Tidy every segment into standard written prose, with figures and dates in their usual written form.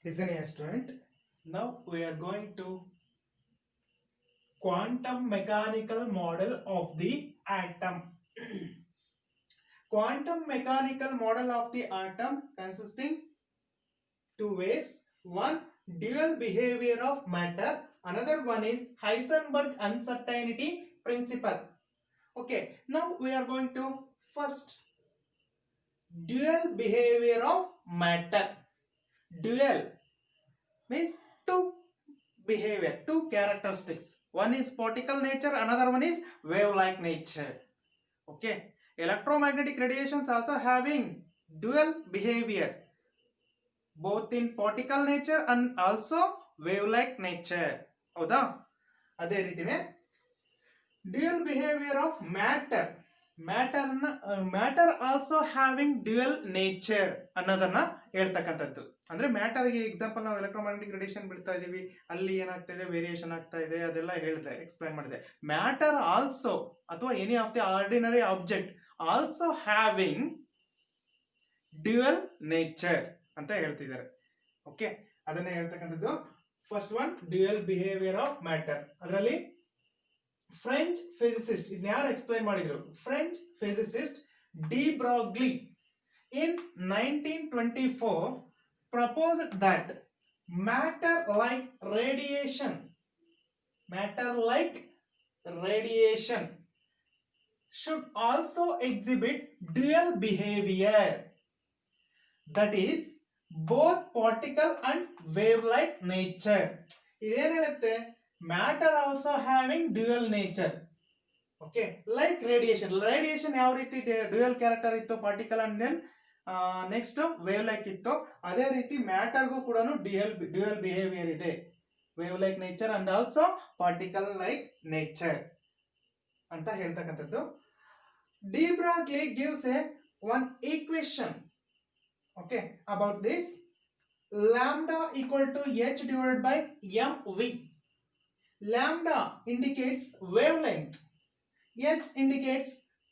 Listen here, student. Now we are going to quantum mechanical model of the atom. Quantum mechanical model of the atom consisting two ways. One, dual behavior of matter. Another one is Heisenberg uncertainty principle. Okay, now we are going to first dual behavior of matter. Dual means two behavior, two characteristics. One is particle nature, another one is wave-like nature. Okay, electromagnetic radiations also having dual behavior, both in particle nature and also wave-like nature. ಹೌದಾ ಅದೇ ರೀತಿನೇ dual behaviour of matter matter also having dual nature ಅನ್ನೋದನ್ನ ಹೇಳ್ತಕ್ಕಂಥದ್ದು. ಅಂದ್ರೆ ಮ್ಯಾಟರ್ಗೆ example ನಾವು electromagnetic radiation ಬಿಡ್ತಾ ಇದೀವಿ, ಅಲ್ಲಿ ಏನಾಗ್ತಾ ಇದೆ, ವೇರಿಯೇಷನ್ ಆಗ್ತಾ ಇದೆ, ಅದೆಲ್ಲ ಹೇಳಿದೆ, ಎಕ್ಸ್ಪ್ಲೈನ್ ಮಾಡಿದೆ. ಮ್ಯಾಟರ್ ಆಲ್ಸೋ ಅಥವಾ any of the ordinary object also having dual nature ಅಂತ ಹೇಳ್ತಿದ್ದಾರೆ. ಓಕೆ, ಅದನ್ನ ಹೇಳ್ತಕ್ಕಂಥದ್ದು. First one dual behaviour of matter. ಅದರಲ್ಲಿ ಫ್ರೆಂಚ್ ಫಿಸಿಸಿಸ್ಟ್ ಇದನ್ನ ಯಾರು ಎಕ್ಸ್ಪ್ಲೈನ್ ಮಾಡಿದ್ರು? French physicist D Broglie in 1924 proposed that matter like radiation should also exhibit dual behavior, that is both particle and wave like nature. ಇದೇನು ಹೇಳುತ್ತೆ? Matter also having dual nature. Okay, like radiation ಯಾವ ರೀತಿ dual character ಇತ್ತು, particle and then next wave like ಇತ್ತು, ಅದೇ ರೀತಿ ಮ್ಯಾಟರ್ಗೂ ಕೂಡ ಡ್ಯುಯಲ್ ಬಿಹೇವಿಯರ್ ಇದೆ, wave like nature and also particle like nature ಅಂತ ಹೇಳ್ತಕ್ಕಂಥದ್ದು. De Broglie gives a one equation okay about this. Lambda equal to h divided by mv. Lambda indicates wavelength, h indicates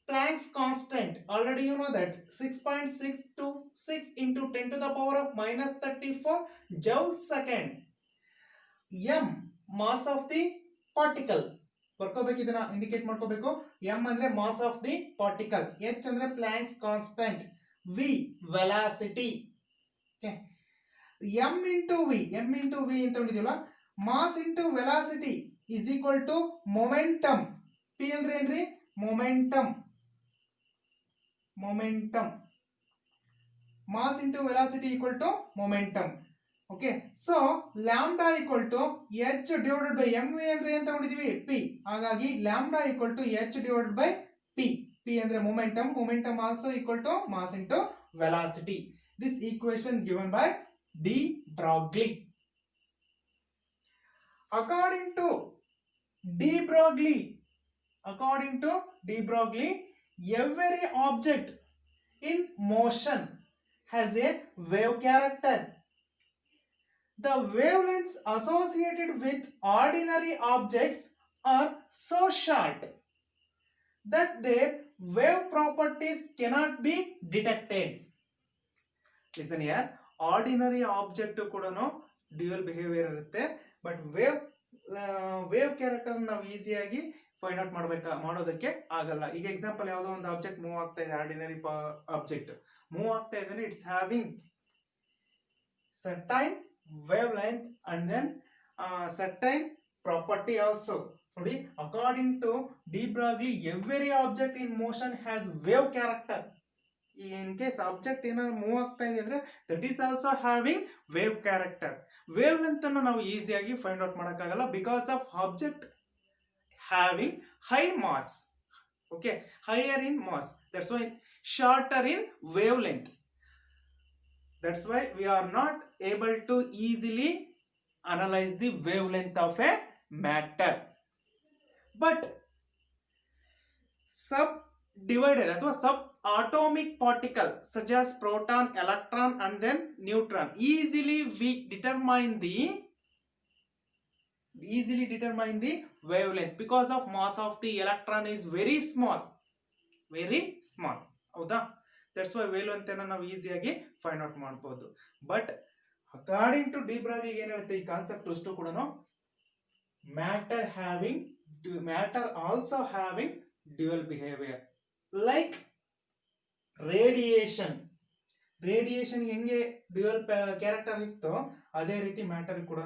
Planck's constant. Already you know that 6.626 into 10 to the power of minus 34 joules second. m mass of the particle. ಬರ್ಕೋಬೇಕು, ಇದನ್ನ indicate ಮಾಡ್ಕೋಬೇಕು. m ಅಂದ್ರೆ mass of the particle, h ಅಂದ್ರೆ Planck's constant, v velocity. okay, m into v ಅಂತ ಹೊಂದಿದೀವಲ್ಲ, mass into velocity is equal to momentum. p ಅಂದ್ರೆ ಏನ್ರಿ? momentum. mass into velocity equal to momentum. okay, so lambda equal to h divided by mv ಅಂದ್ರೆ ಏನು ತಗೊಂಡಿದೀವಿ? p. ಹಾಗಾಗಿ lambda equal to h divided by p. p ಅಂದ್ರೆ momentum also equal to mass into velocity. This equation given by de Broglie. According to de Broglie, every object in motion has a wave character. The wavelengths associated with ordinary objects are so short that their wave properties cannot be detected. Listen here, ordinary object ಕೂಡ dual behaviour ಇರುತ್ತೆ, but wave character ನಾವು ಈಸಿಯಾಗಿ find out ಮಾಡೋದಕ್ಕೆ ಆಗಲ್ಲ. ಈಗ example ಯಾವುದೋ ಒಂದು object move ಆಗ್ತಾ ಇದೆ, ಆರ್ಡಿನರಿ ಆಬ್ಜೆಕ್ಟ್ ಮೂವ್ ಆಗ್ತಾ ಇದೆ, it's having certain wave length and then certain property also. ನೋಡಿ, according to de Broglie every object in motion has wave character. In case object ಏನಾದ್ರು ಮೂವ್ ಆಗ್ತಾ ಇದೆ ಅಂದ್ರೆ that is also having wave character. Wave length ಅನ್ನು ನಾವು ಈಸಿಯಾಗಿ find out ಮಾಡೋಕ್ಕಾಗಲ್ಲ because of object having high mass. Okay, higher in mass, that's why shorter in wave length. That's why we are not able to easily analyze the wavelength of a matter. But subdivided ಅಥವಾ subatomic particle such as proton, electron and then neutron, easily we determine the wavelength because of mass of the electron is very small. ಹೌದಾ? That's why wave length ಅನ್ನು ನಾವು ಈಸಿಯಾಗಿ find out ಮಾಡಬಹುದು. But according to D ಬ್ರಾಗಿ ಏನ್ ಹೇಳುತ್ತೆ ಈ concept ಅಷ್ಟು ಕೂಡ matter also having dual behaviour like radiation ಹೆಂಗೆ ಡ್ಯುಯಲ್ ಕ್ಯಾರೆಕ್ಟರ್ ಇತ್ತು ಅದೇ ರೀತಿ ಮ್ಯಾಟರ್ ಕೂಡ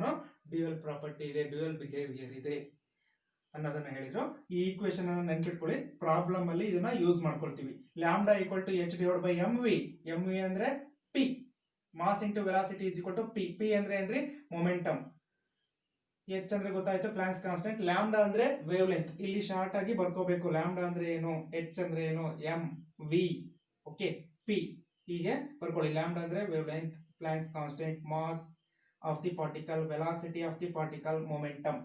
ಡ್ಯುಯಲ್ ಪ್ರಾಪರ್ಟಿ ಇದೆ, ಡ್ಯುಯಲ್ ಬಿಹೇವಿಯರ್ ಇದೆ ಅನ್ನೋದನ್ನ ಹೇಳಿದ್ರು. ಈ ಈಕ್ವೇಶನ್ ಅನ್ನು ನೆನ್ಪಿಟ್ಕೊಳ್ಳಿ, ಪ್ರಾಬ್ಲಮ್ ಅಲ್ಲಿ ಇದನ್ನ ಯೂಸ್ ಮಾಡ್ಕೊಳ್ತೀವಿ. Lambda equal to H divide by M V ಅಂದ್ರೆ P, mass into velocity is equal to P. P ಅಂದ್ರೆ ಏನ್ರಿ ಮೊಮೆಂಟಮ್, ಎಚ್ ಅಂದ್ರೆ ಗೊತ್ತಾಯ್ತು ಪ್ಲಾಂಕ್ಸ್ ಕಾನ್ಸ್ಟೆಂಟ್, ಲ್ಯಾಂಬ್ಡಾ ಅಂದ್ರೆ ವೇವ್ ಲೆಂತ್. ಇಲ್ಲಿ ಶಾರ್ಟ್ ಆಗಿ ಬರ್ಕೋಬೇಕು, ಲ್ಯಾಂಬ್ಡಾ ಅಂದ್ರೆ ಏನು, ಎಚ್ ಅಂದ್ರೆ ಏನು, ಎಂ ವಿ, ಓಕೆ, ಪಿ ಹೀಗೆ ಬರ್ಕೊಳ್ಳಿ. ಲ್ಯಾಂಬ್ಡಾ ಅಂದ್ರೆ wave length, Planck's constant, mass of the particle, velocity of the particle, momentum.